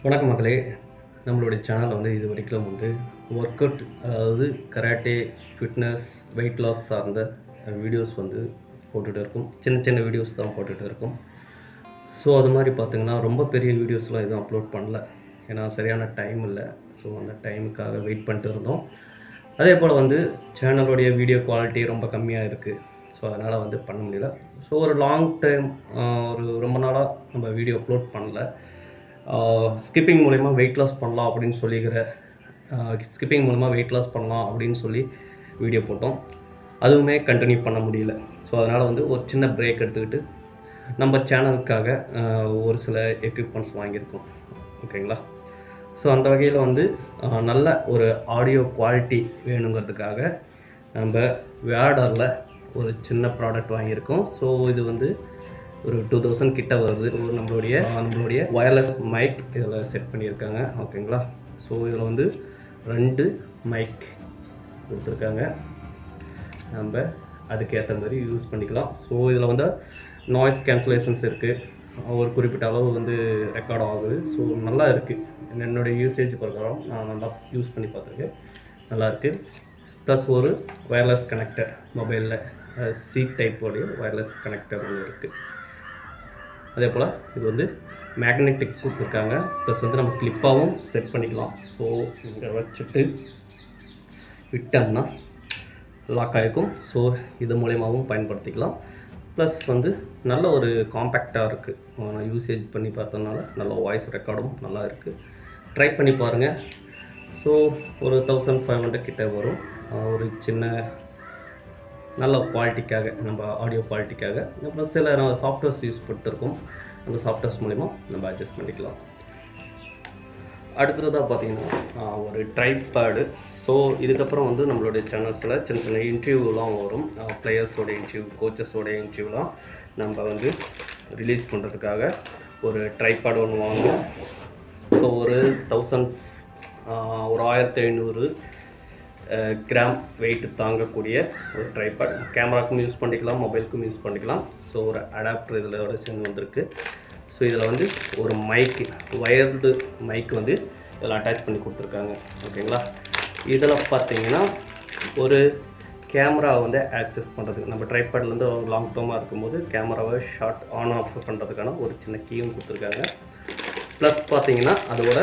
வணக்கம் மக்களே. நம்மளுடைய சேனலில் வந்து இது வரைக்கும் வந்து ஒர்க் அவுட், அதாவது கராட்டே, ஃபிட்னஸ், வெயிட் லாஸ் சார்ந்த வீடியோஸ் வந்து போட்டுகிட்டு இருக்கும். சின்ன சின்ன வீடியோஸ் தான் போட்டுகிட்டு இருக்கும். ஸோ அது மாதிரி பார்த்திங்கன்னா ரொம்ப பெரிய வீடியோஸ்லாம் எதுவும் அப்லோட் பண்ணல, ஏன்னா சரியான டைம் இல்லை. ஸோ அந்த டைமுக்காக வெயிட் பண்ணிட்டு இருந்தோம். அதே போல் வந்து சேனலுடைய வீடியோ குவாலிட்டி ரொம்ப கம்மியாக இருக்குது. ஸோ அதனால் வந்து பண்ண முடியல. ஸோ ஒரு லாங் டைம், ஒரு ரொம்ப நாளாக நம்ம வீடியோ அப்லோட் பண்ணல. ஸ்கிப்பிங் மூலிமா வெயிட் லாஸ் பண்ணலாம் அப்படின்னு சொல்லி வீடியோ போட்டோம். அதுவுமே கண்டினியூ பண்ண முடியல. ஸோ அதனால் வந்து ஒரு சின்ன பிரேக் எடுத்துக்கிட்டு நம்ம சேனலுக்காக ஒரு சில எக்யூப்மெண்ட்ஸ் வாங்கியிருக்கோம். ஓகேங்களா? ஸோ அந்த வகையில் வந்து நல்ல ஒரு ஆடியோ குவாலிட்டி வேணுங்கிறதுக்காக நம்ம வேடரில் ஒரு சின்ன ப்ராடக்ட் வாங்கியிருக்கோம். ஸோ இது வந்து ஒரு 2000 கிட்ட வருது. நம்மளுடைய வயர்லெஸ் மைக் இதில் செட் பண்ணியிருக்காங்க. ஓகேங்களா? ஸோ இதில் வந்து 2 மைக் கொடுத்துருக்காங்க. நம்ம அதுக்கேற்ற மாதிரி யூஸ் பண்ணிக்கலாம். ஸோ இதில் வந்து நாய்ஸ் கேன்சலேஷன்ஸ் இருக்குது. ஒரு குறிப்பிட்ட அளவு வந்து ரெக்கார்ட் ஆகுது. ஸோ நல்லா இருக்குது. என்னுடைய யூசேஜ் பிரகாரம் நான் நல்லா யூஸ் பண்ணி பார்த்துருக்கேன். நல்லாயிருக்கு. ப்ளஸ் ஒரு வயர்லெஸ் கனெக்டர், மொபைலில் சி டைப் உடைய வயர்லெஸ் கனெக்டர் ஒன்று இருக்குது. அதே போல் இது வந்து மேக்னெட்டிக் கொடுத்துருக்காங்க. ப்ளஸ் வந்து நம்ம கிளிப்பாகவும் செட் பண்ணிக்கலாம். ஸோ இங்கே வச்சுட்டு விட்டோம்னா லாக் ஆகிருக்கும். ஸோ இது மூலயமாவும் பயன்படுத்திக்கலாம். ப்ளஸ் வந்து நல்ல ஒரு காம்பேக்டாக இருக்குது. நான் யூசேஜ் பண்ணி பார்த்ததுனால நல்ல வாய்ஸ் ரெக்கார்டும் நல்லா இருக்குது. ட்ரை பண்ணி பாருங்கள். ஸோ ஒரு 1500 கிட்ட வரும். ஒரு சின்ன நல்ல குவாலிட்டிக்காக, நம்ம ஆடியோ குவாலிட்டிக்காக. அப்புறம் சில சாஃப்ட்வேர்ஸ் யூஸ் பண்ணிட்டுருக்கோம். அந்த சாஃப்ட்வேர்ஸ் மூலிமா நம்ம அட்ஜஸ்ட் பண்ணிக்கலாம். அடுத்ததாக பார்த்திங்கன்னா ஒரு ட்ரைபேடு. ஸோ இதுக்கப்புறம் வந்து நம்மளுடைய சேனல்ஸில் சின்ன சின்ன இன்டர்வியூலாம் வரும். பிளேயர்ஸோட இன்டர்வியூ, கோச்சஸோட இன்டர்வியூலாம் நம்ம வந்து ரிலீஸ் பண்ணுறதுக்காக ஒரு ட்ரைபேடு ஒன்று வாங்குவோம். ஸோ ஒரு 1500 கிராம் வெயிட் தாங்கக்கூடிய ஒரு ட்ரைபேட். கேமராக்கும் யூஸ் பண்ணிக்கலாம், மொபைலுக்கும் யூஸ் பண்ணிக்கலாம். ஸோ ஒரு அடாப்டர் இதில் சேர்ந்து வந்திருக்கு. ஸோ இதில் வந்து ஒரு மைக்கு, வயர்டு மைக் வந்து இதில் அட்டாச் பண்ணி கொடுத்துருக்காங்க. ஓகேங்களா? இதில் பார்த்தீங்கன்னா ஒரு கேமரா வந்து ஆக்சஸ் பண்ணுறதுக்கு, நம்ம ட்ரைபேட்லேருந்து லாங் டேர்மாக இருக்கும்போது கேமராவை ஷார்ட் ஆன் ஆஃப் பண்ணுறதுக்கான ஒரு சின்ன கீயும் கொடுத்துருக்காங்க. ப்ளஸ் பார்த்தீங்கன்னா அதோட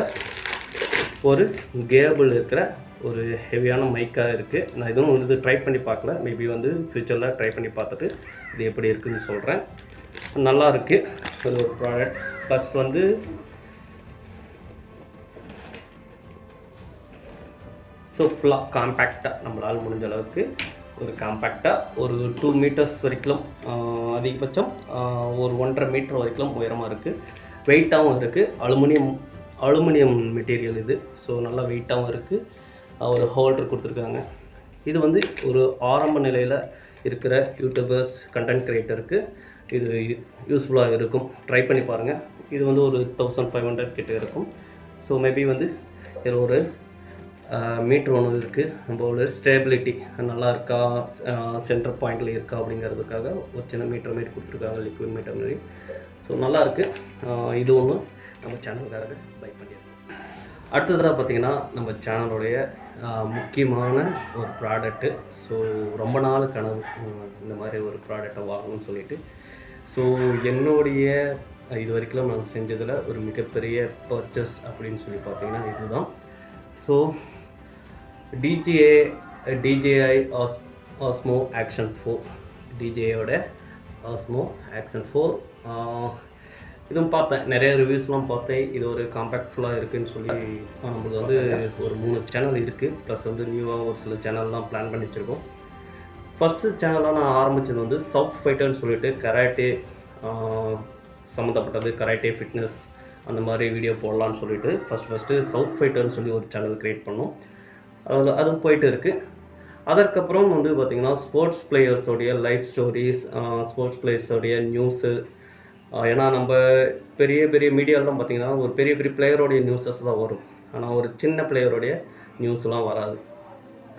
ஒரு கேபிள் இருக்கிற ஒரு ஹெவியான மைக்காக இருக்குது. நான் எதுவும் இது ட்ரை பண்ணி பார்க்கல. மேபி வந்து ஃப்யூச்சரில் ட்ரை பண்ணி பார்த்துட்டு இது எப்படி இருக்குதுன்னு சொல்கிறேன். நல்லா இருக்குது அது ஒரு ப்ராடக்ட். ப்ளஸ் வந்து ஸோ ஃபுல்லாக காம்பேக்டாக, நம்மளால் முடிஞ்ச அளவுக்கு ஒரு காம்பேக்டாக ஒரு 2 மீட்டர்ஸ் வரைக்கும், அதிகபட்சம் ஒரு 1.5 மீட்டர் வரைக்கும் உயரமாக இருக்குது. வெயிட்டாகவும் இருக்குது. அலுமினியம் மெட்டீரியல் இது. ஸோ நல்லா வெயிட்டாகவும் இருக்குது. ஒரு ஹோல்டர் கொடுத்துருக்காங்க. இது வந்து ஒரு ஆரம்ப நிலையில் இருக்கிற யூடியூபர்ஸ், கண்டென்ட் க்ரியேட்டருக்கு இது யூஸ்ஃபுல்லாக இருக்கும். ட்ரை பண்ணி பாருங்கள். இது வந்து ஒரு 1500 கிட்ட இருக்கும். ஸோ மேபி வந்து இதில் ஒரு மீட்ரு ஒன்று இருக்குது. நம்ம ஒரு ஸ்டேபிலிட்டி நல்லா இருக்கா, சென்டர் பாயிண்டில் இருக்கா அப்படிங்கிறதுக்காக ஒரு சின்ன மீட்டர் மாரி கொடுத்துருக்காங்க, லிக்விட் மீட்டர் மாரி. ஸோ நல்லாயிருக்கு. இது ஒன்று நம்ம சேனலுக்காக பை பண்ணியிருக்கோம். அடுத்ததாக பார்த்திங்கன்னா நம்ம சேனலுடைய முக்கியமான ஒரு ப்ராடக்ட்டு. ஸோ ரொம்ப நாள் கனவு இந்த மாதிரி ஒரு ப்ராடக்டை வாங்கணும்னு சொல்லிட்டு. ஸோ என்னுடைய இது வரைக்கும் நான் செஞ்சதில் ஒரு மிகப்பெரிய பர்ச்சேஸ் அப்படின்னு சொல்லி பார்த்தீங்கன்னா இதுதான். So DJI Osmo Action 4, DJIயோட Osmo Action 4. இதுவும் பார்த்தேன், நிறைய ரிவ்யூஸ்லாம் பார்த்தேன். இது ஒரு காம்பேக்ட்ஃபுல்லாக இருக்குதுன்னு சொல்லி நம்மளுக்கு வந்து ஒரு 3 சேனல் இருக்குது. ப்ளஸ் வந்து நியூவாக ஒரு சில சேனல்லாம் பிளான் பண்ணி வச்சுருக்கோம். ஃபஸ்ட்டு சேனலாக நான் ஆரம்பித்தது வந்து சவுத் ஃபைட்டர்னு சொல்லிட்டு கராட்டே சம்மந்தப்பட்டது, கராட்டே ஃபிட்னஸ் அந்த மாதிரி வீடியோ போடலான்னு சொல்லிட்டு ஃபஸ்ட்டு சவுத் ஃபைட்டர்னு சொல்லி ஒரு சேனல் க்ரியேட் பண்ணோம். அதுவும் போயிட்டு இருக்குது. அதற்கப்புறம் வந்து பார்த்திங்கன்னா ஸ்போர்ட்ஸ் பிளேயர்ஸோடைய லைஃப் ஸ்டோரிஸ், ஸ்போர்ட்ஸ் பிளேயர்ஸோடைய நியூஸு. ஏன்னா நம்ம பெரிய பெரிய மீடியாலாம் பார்த்திங்கன்னா ஒரு பெரிய பெரிய பிளேயரோடைய நியூஸஸ் தான் வரும். ஆனால் ஒரு சின்ன பிளேயரோடைய நியூஸ்லாம் வராது.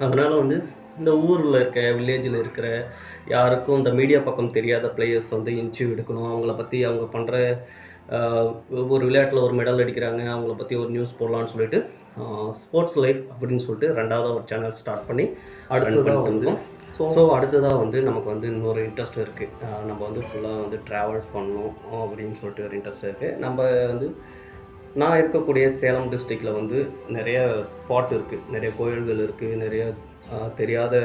அதனால் வந்து இந்த ஊரில் இருக்க, வில்லேஜில் இருக்கிற யாருக்கும் இந்த மீடியா பக்கம் தெரியாத பிளேயர்ஸ் வந்து இன்டர்வியூ எடுக்கணும், அவங்கள பற்றி அவங்க பண்ணுற ஒரு விளையாட்டில் ஒரு மெடல் அடிக்கிறாங்க, அவங்கள பற்றி ஒரு நியூஸ் போடலான்னு சொல்லிட்டு ஸ்போர்ட்ஸ் லைஃப் அப்படின்னு சொல்லிட்டு 2வது ஒரு சேனல் ஸ்டார்ட் பண்ணி அடுத்ததாக வந்து அடுத்ததாக வந்து நமக்கு வந்து இன்னொரு இன்ட்ரெஸ்ட் இருக்குது. நம்ம வந்து ஃபுல்லாக வந்து ட்ராவல் பண்ணணும் அப்படின்னு சொல்லிட்டு ஒரு இன்ட்ரெஸ்ட் இருக்குது. நம்ம வந்து நான் இருக்கக்கூடிய சேலம் டிஸ்ட்ரிக்டில் வந்து நிறைய ஸ்பாட் இருக்குது, நிறைய கோயில்கள் இருக்குது, நிறைய தெரியாத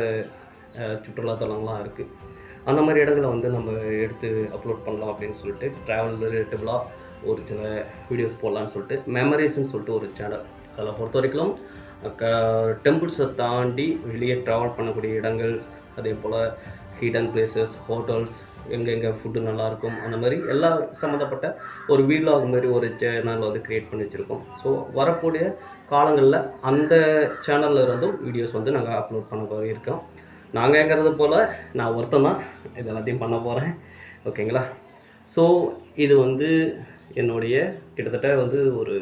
சுற்றுலாத்தலங்கள்லாம் இருக்குது. அந்த மாதிரி இடங்களை வந்து நம்ம எடுத்து அப்லோட் பண்ணலாம் அப்படின்னு சொல்லிட்டு ட்ராவல் ரிலேட்டிவ்லாக ஒரு சில வீடியோஸ் போடலான்னு சொல்லிட்டு மெமரிஸ்ன்னு சொல்லிட்டு ஒரு சேனல். அதில் பொறுத்த வரைக்கும் டெம்பிள்ஸை தாண்டி வெளியே ட்ராவல் பண்ணக்கூடிய இடங்கள், அதே போல் ஹிடன் பிளேசஸ், ஹோட்டல்ஸ், எங்கெங்கே ஃபுட்டு நல்லாயிருக்கும், அந்த மாதிரி எல்லா சம்மந்தப்பட்ட ஒரு வீலாக் மாதிரி ஒரு சேனல் வந்து க்ரியேட் பண்ணி வச்சுருக்கோம். ஸோ வரக்கூடிய காலங்களில் அந்த சேனலில் இருந்தும் வீடியோஸ் வந்து நாங்கள் அப்லோட் பண்ண போயிருக்கோம். நாங்கங்கிறது போல் நான் ஒருத்தன் தான் இது எல்லாத்தையும் பண்ண போகிறேன். ஓகேங்களா? ஸோ இது வந்து என்னுடைய கிட்டத்தட்ட வந்து ஒரு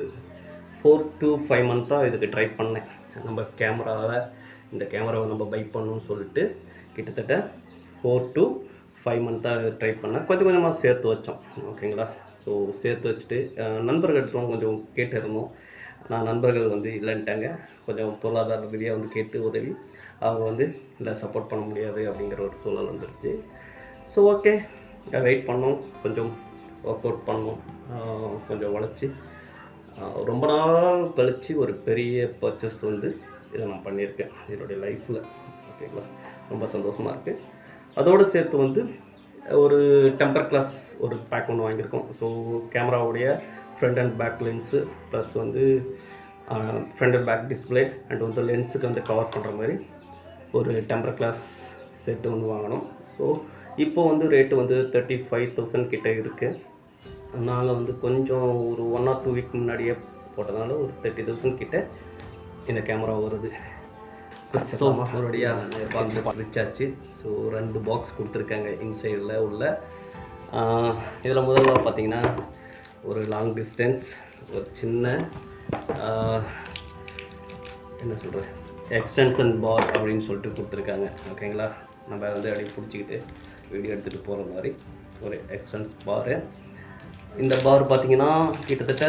4 to 5 மந்த்தாக இதுக்கு ட்ரை பண்ணேன். நம்ம இந்த கேமராவை நம்ம பை பண்ணணும்னு சொல்லிட்டு கிட்டத்தட்ட 4 to 5 மந்த்தாக ட்ரை பண்ணேன். கொஞ்சம் கொஞ்சமாக சேர்த்து வச்சோம். ஓகேங்களா? ஸோ சேர்த்து வச்சுட்டு நண்பர்கள்ட்டும் கொஞ்சம் கேட்டிருந்தோம். நான் நண்பர்கள் வந்து இல்லைன்ட்டாங்க. கொஞ்சம் பொருளாதார ரீதியாக வந்து கேட்டு உதவி அவங்க வந்து இல்லை சப்போர்ட் பண்ண முடியாது அப்படிங்கிற ஒரு சூழல் வந்துருச்சு. ஸோ ஓகே, வெயிட் பண்ணோம், கொஞ்சம் ஒர்க் அவுட் பண்ணோம், கொஞ்சம் உழைச்சி ரொம்ப நாள் கழித்து ஒரு பெரிய பர்ச்சேஸ் வந்து இதை நான் பண்ணியிருக்கேன் என்னுடைய லைஃப்பில். ஓகேங்களா? ரொம்ப சந்தோஷமாக இருக்குது. அதோடு சேர்த்து வந்து ஒரு டெம்பர் கிளாஸ் ஒரு பேக் ஒன்று வாங்கியிருக்கோம். ஸோ கேமராவுடைய front and back lens plus வந்து front and back display and வந்து லென்ஸுக்கு வந்து கவர் பண்ணுற மாதிரி ஒரு டெம்பர் கிளாஸ் செட்டு ஒன்று வாங்கினோம். ஸோ இப்போ வந்து ரேட்டு வந்து 35,000 கிட்டே இருக்குது. நாங்கள் வந்து கொஞ்சம் ஒரு 1 or 2 வீக் முன்னாடியே போட்டதுனால ஒரு 30,000 கிட்டே இந்த கேமரா வருது. ஸோ அவருடைய பாக்ஸ் ரிச்சாச்சு. ஸோ 2 பாக்ஸ் கொடுத்துருக்காங்க இன்சைடில் உள்ள. இதில் முதல்ல பார்த்தீங்கன்னா ஒரு லாங் டிஸ்டன்ஸ், ஒரு சின்ன என்ன சொல்கிறேன் எக்ஸ்டென்ஷன் பார் அப்படின்னு சொல்லிட்டு கொடுத்துருக்காங்க. ஓகேங்களா? நம்ம வந்து அப்படியே பிடிச்சிக்கிட்டு வீடியோ எடுத்துகிட்டு போகிற மாதிரி ஒரு எக்ஸ்டென்ஸ் பாரு. இந்த பார் பார்த்திங்கன்னா கிட்டத்தட்ட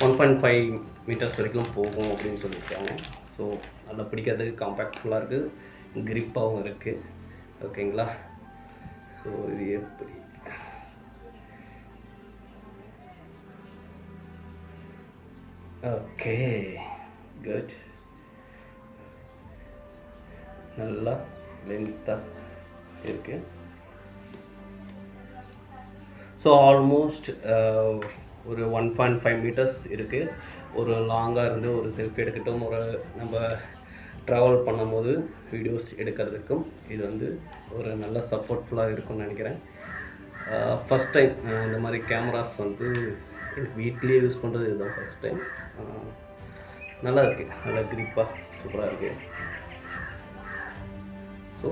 1.5 மீட்டர்ஸ் வரைக்கும் போகும் அப்படின்னு சொல்லியிருக்காங்க. ஸோ நல்லா பிடிக்கிறதுக்கு காம்பேக்ட்ஃபுல்லாக இருக்குது, கிரிப்பாகவும் இருக்குது. ஓகேங்களா? ஸோ இது எப்படி ஓகே குட், நல்லா லென்த்தாக இருக்குது. ஸோ ஆல்மோஸ்ட் ஒரு 1.5 மீட்டர்ஸ் இருக்குது. ஒரு லாங்காக இருந்து ஒரு செல்ஃபி எடுக்கட்டும், ஒரு நம்ம ட்ராவல் பண்ணும்போது வீடியோஸ் எடுக்கிறதுக்கும் இது வந்து ஒரு நல்ல சப்போர்ட்ஃபுல்லாக இருக்கும்னு நினைக்கிறேன். ஃபஸ்ட் டைம் இந்த மாதிரி கேமராஸ் வந்து எனக்கு வீட்லேயே யூஸ் பண்ணுறது இதுதான் ஃபஸ்ட் டைம். நல்லா இருக்குது, நல்லா கிரிப்பாக சூப்பராக இருக்குது. So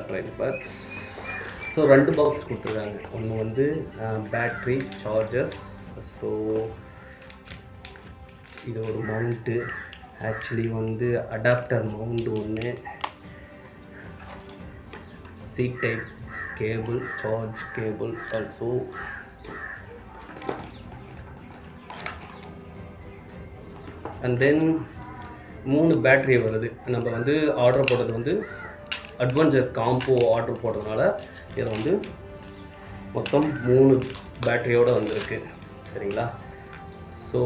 train box. So 2 box கொடுத்துருக்காங்க. ஒன்று வந்து பேட்ரி சார்ஜர்ஸ். ஸோ இது ஒரு மவுண்ட்டு, ஆக்சுவலி வந்து அடாப்டர் மவுண்ட் ஒன்று, C type cable, charge cable also. And then 3 battery வருது. நம்ம வந்து ஆர்டர் போட்டது வந்து அட்வென்ச்சர் காம்போ ஆர்டர் போட்டதுனால இதில் வந்து மொத்தம் 3 பேட்டரியோடு வந்திருக்கு. சரிங்களா? So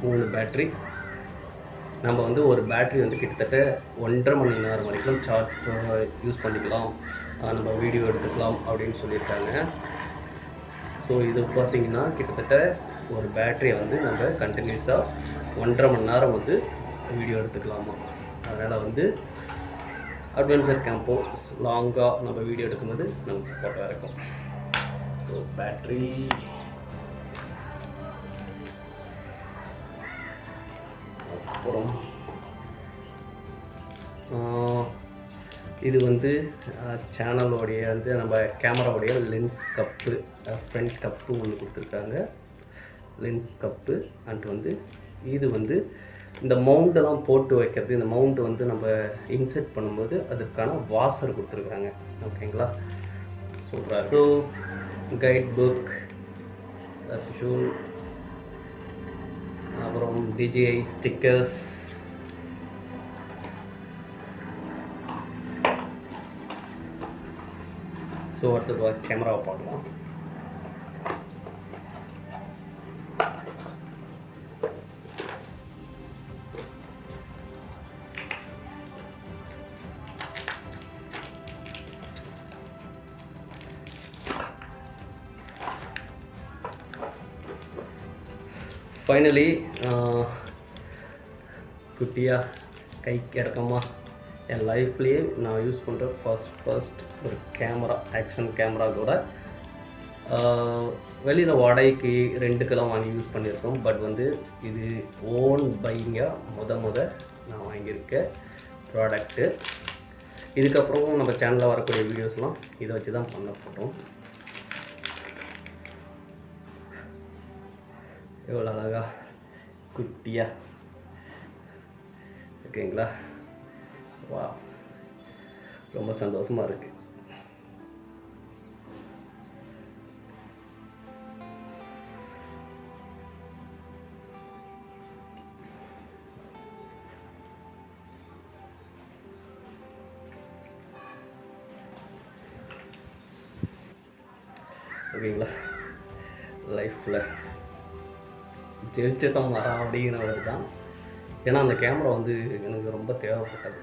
3 battery. நம்ம வந்து ஒரு பேட்ரி வந்து கிட்டத்தட்ட 1.5 மணி நேரம் வரைக்கும் சார்ஜ் யூஸ் பண்ணிக்கலாம், நம்ம வீடியோ எடுத்துக்கலாம் அப்படின்னு சொல்லியிருக்காங்க. ஸோ இது பார்த்திங்கன்னா கிட்டத்தட்ட ஒரு பேட்டரியை வந்து நம்ம கண்டினியூஸாக 1.5 மணி நேரம் வந்து வீடியோ எடுத்துக்கலாமா. அதனால் வந்து அட்வென்ச்சர் கேம்போ லாங்காக நம்ம வீடியோ எடுக்கும்போது நமக்கு சப்போர்ட்டாக இருக்கும். ஸோ பேட்ரி அப்புறம் இது வந்து சேனலோடைய வந்து நம்ம கேமராவுடைய லென்ஸ் கப்பு, ஃப்ரண்ட் கப்பு ஒன்று கொடுத்துருக்காங்க, லென்ஸ் கப்பு. அண்ட் வந்து இது வந்து இந்த மவுண்டெல்லாம் போட்டு வைக்கிறது, இந்த மவுண்ட் வந்து நம்ம இன்செர்ட் பண்ணும்போது அதுக்கான வாசர் கொடுத்துருக்காங்க. ஓகேங்களா? சூப்பராக. ஸோ கைட் புக் ஷூல், அப்புறம் DJI ஸ்டிக்கர்ஸ். ஸோ அடுத்தது கேமராவை பார்க்கலாம். ஃபைனலி குட்டியாக கைக்கு இறக்கமாக என் லைஃப்லேயே நான் யூஸ் பண்ணுற ஃபர்ஸ்ட் ஒரு கேமரா, ஆக்ஷன் கேமரா கூட வெளியில் வாடகைக்கு ரெண்டுக்கெல்லாம் வாங்கி யூஸ் பண்ணியிருக்கோம். பட் வந்து இது ஓன் பையிங்காக முத நான் வாங்கியிருக்க ப்ராடக்ட்டு. இதுக்கப்புறம் நம்ம சேனலில் வரக்கூடிய வீடியோஸ்லாம் இதை வச்சு தான் பண்ண போகிறோம். எவ்வளோ அழகா குட்டியாக ஓகேங்களா? வா, ரொம்ப சந்தோஷமாக இருக்குது. ஓகேங்களா? லைஃப்பில் ஜெயிச்சதான் வரா அப்படிங்கிறவர் தான். ஏன்னா அந்த கேமரா வந்து எனக்கு ரொம்ப தேவைப்பட்டது.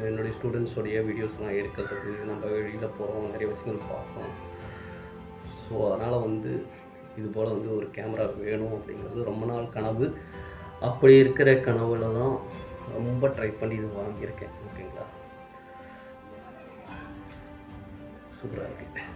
என்னுடைய ஸ்டூடெண்ட்ஸோடைய வீடியோஸ்லாம் எடுக்கிறதுக்கு, நம்ம வெளியில் போகிறோம், நிறைய விஷயங்கள் பார்க்கணும். ஸோ அதனால் வந்து இது போல் வந்து ஒரு கேமரா வேணும் அப்படிங்கிறது ரொம்ப நாள் கனவு. அப்படி இருக்கிற கனவுல தான் ரொம்ப ட்ரை பண்ணி இது வாங்கியிருக்கேன். ஓகேங்களா? சூப்பராக இருக்கு.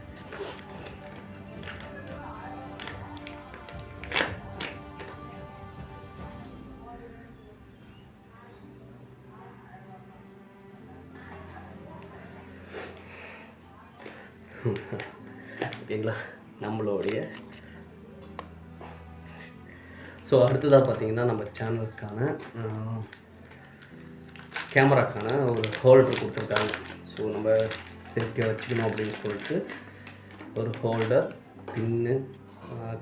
ஓகேங்களா? நம்மளுடைய ஸோ அடுத்ததாக பார்த்தீங்கன்னா நம்ம சேனலுக்கான கேமராக்கான ஒரு ஹோல்டர் கொடுத்துருக்காங்க. ஸோ நம்ம சேஃப்டியாக வச்சுக்கணும் அப்படின்னு சொல்லிட்டு ஒரு ஹோல்டர், பின்னு,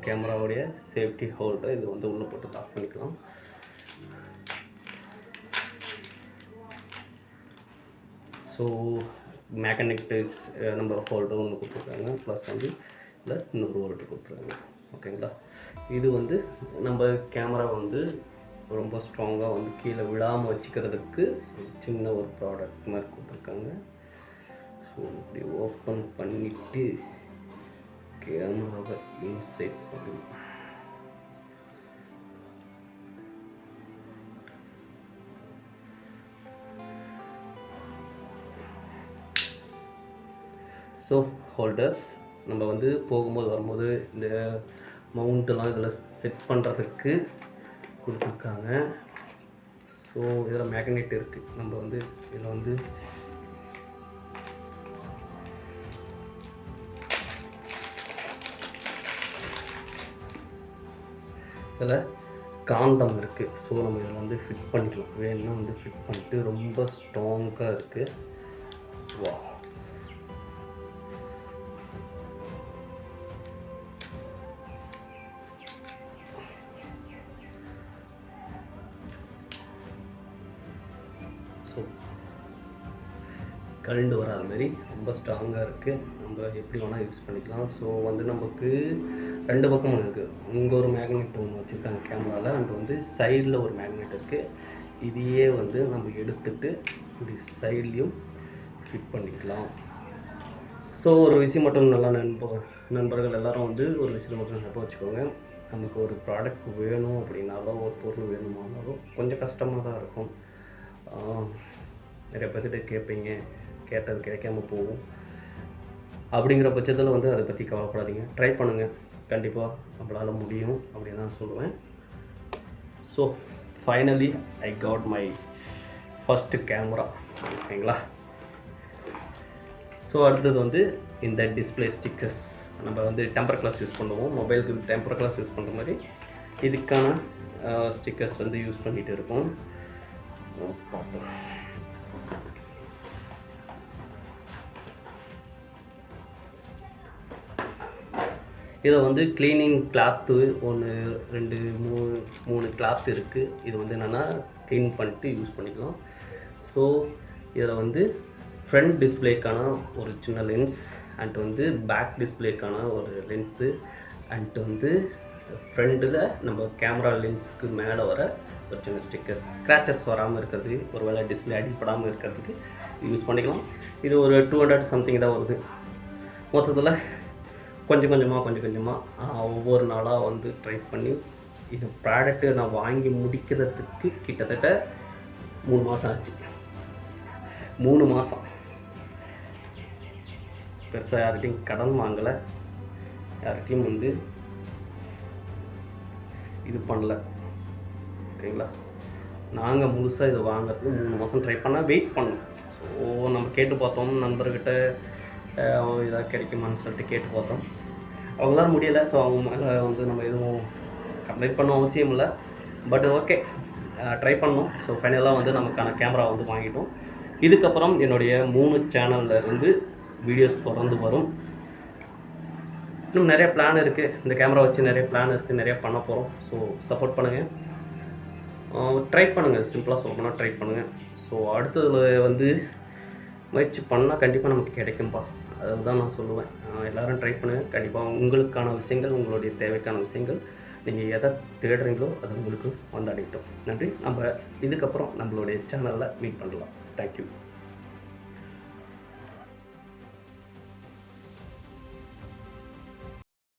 கேமராவுடைய சேஃப்டி ஹோல்டர் இது வந்து உள்ளே போட்டு லாக் பண்ணிக்கலாம். ஸோ மேக்னெட்டிக்ஸ் நம்ம ஹோல்டர் ஒன்று கொடுத்துருக்காங்க, ப்ளஸ் வந்து இதில் இன்னொரு ஹோல்டர் கொடுத்துருக்காங்க. ஓகேங்களா? இது வந்து நம்ம கேமரா வந்து ரொம்ப ஸ்ட்ராங்காக வந்து கீழே விழாமல் வச்சுக்கிறதுக்கு சின்ன ஒரு ப்ராடக்ட் மாதிரி கொடுத்துருக்காங்க. ஸோ இப்படி ஓப்பன் பண்ணிவிட்டு கேமராவை இன்சைட் பண்ணணும். ஸோ ஹோல்டர்ஸ் நம்ம வந்து போகும்போது வரும்போது இந்த மவுண்ட்டெல்லாம் இதில் செட் பண்ணுறதுக்கு கொடுத்துருக்காங்க. ஸோ இதில் மேக்னெட் இருக்குது. நம்ம வந்து இதில் வந்து இதில் காந்தம் இருக்குது. ஸோ நம்ம இதில் வந்து ஃபிட் பண்ணிக்கலாம். வேணும்னா வந்து ஃபிட் பண்ணிட்டு ரொம்ப ஸ்ட்ராங்காக இருக்குது. வா, ஸோ கரண்ட் வராத மாதிரி ரொம்ப ஸ்ட்ராங்காக இருக்குது. நம்ம எப்படி வேணால் யூஸ் பண்ணிக்கலாம். ஸோ வந்து நமக்கு ரெண்டு பக்கமும் இருக்குது. இங்கே ஒரு மேக்னெட் ஒன்று வச்சுருக்காங்க கேமராவில், அண்ட் வந்து சைடில் ஒரு மேக்னெட் இருக்குது. இதையே வந்து நம்ம எடுத்துகிட்டு இப்படி சைட்லேயும் ஃபிட் பண்ணிக்கலாம். ஸோ ஒரு விஷயம் மட்டும் நல்லா நண்பர்கள் எல்லோரும் வந்து ஒரு விஷயம் மட்டும் ஞாபகம் வச்சுக்கோங்க. நமக்கு ஒரு ப்ராடக்ட் வேணும் அப்படின்னாலோ, ஒரு பொருள் வேணுமானாலும் கொஞ்சம் கஷ்டமாக தான் இருக்கும். நிறைய பேர்கிட்ட கேட்பீங்க, கேட்டது கிடைக்காம போகும். அப்படிங்கிற பட்சத்தில் வந்து அதை பற்றி கவலைப்படாதீங்க, ட்ரை பண்ணுங்கள். கண்டிப்பாக நம்மளால் முடியும் அப்படின்னு தான் சொல்லுவேன். So finally I got my first camera. ஓகேங்களா? ஸோ அடுத்தது வந்து இந்த டிஸ்பிளே ஸ்டிக்கர்ஸ். நம்ம வந்து டெம்பர் கிளாஸ் யூஸ் பண்ணுவோம், மொபைலுக்கு டெம்பர் கிளாஸ் யூஸ் பண்ணுற மாதிரி இதுக்கான ஸ்டிக்கர்ஸ் வந்து யூஸ் பண்ணிகிட்டு இருக்கோம். பார்ப்போம். இதை வந்து க்ளீனிங் கிளாத்து 1 2 3 கிளாத் இருக்குது. இது வந்து என்னென்னா க்ளீன் பண்ணிட்டு யூஸ் பண்ணிக்கலாம். ஸோ இதில் வந்து ஃப்ரண்ட் டிஸ்பிளேக்கான ஒரு சின்ன லென்ஸ் அண்ட் வந்து பேக் டிஸ்பிளேக்கான ஒரு லென்ஸு அண்ட் வந்து ஃப்ரண்டில் நம்ம கேமரா லென்ஸுக்கு மேலே வர ஒரு சின்ன ஸ்டிக்கர்ஸ், ஸ்க்ராச்சஸ் வராமல் இருக்கிறதுக்கு, ஒரு வேளை டிஸ்பிளே அடிப்படாமல் இருக்கிறதுக்கு யூஸ் பண்ணிக்கலாம். இது ஒரு 200 சம்திங் தான் வருது. மொத்தத்தில் கொஞ்சம் கொஞ்சமாக ஒவ்வொரு நாளாக வந்து ட்ரை பண்ணி இந்த ப்ராடக்ட்டு நான் வாங்கி முடிக்கிறதுக்கு கிட்டத்தட்ட 3 மாதம் ஆச்சு. 3 மாதம் பெருசாக யார்கிட்டையும் கடன் வாங்கலை, யார்கிட்டையும் வந்து இது பண்ணல. ஓகேங்களா? நாங்கள் முழுசாக இதை வாங்குறதுக்கு 3 மாதம் ட்ரை பண்ணால் வெயிட் பண்ணோம். ஸோ நம்ம கேட்டு பார்த்தோம், நண்பர்கிட்ட இதாக கிடைக்குமான்னு சொல்லிட்டு கேட்டு பார்த்தோம். அவங்களால முடியலை. ஸோ அவங்க மேலே வந்து நம்ம எதுவும் கம்ப்ளைண்ட் பண்ண அவசியம் இல்லை. பட் ஓகே, ட்ரை பண்ணோம். ஸோ ஃபைனலாக வந்து நமக்கான கேமரா வந்து வாங்கிட்டோம். இதுக்கப்புறம் என்னுடைய 3 சேனலில் இருந்து வீடியோஸ் தொடர்ந்து வரும். இன்னும் நிறைய பிளான் இருக்குது. இந்த கேமரா வச்சு நிறைய பிளான் இருக்குது, நிறைய பண்ண போகிறோம். ஸோ சப்போர்ட் பண்ணுங்கள், ட்ரை பண்ணுங்கள். சிம்பிளாக சொல்லணும்னா ட்ரை பண்ணுங்கள். ஸோ அடுத்ததில் வந்து முயற்சி பண்ணால் கண்டிப்பாக நமக்கு கிடைக்கும்பா. அதுதான் நான் சொல்லுவேன். எல்லோரும் ட்ரை பண்ணுங்கள். கண்டிப்பாக உங்களுக்கான விஷயங்கள், உங்களுடைய தேவைக்கான விஷயங்கள், நீங்கள் எதை தேடுறீங்களோ அது உங்களுக்கு வந்து அடையட்டும். நன்றி. நம்ம இதுக்கப்புறம் நம்மளுடைய சேனலில் மீட் பண்ணலாம். தேங்க்யூ.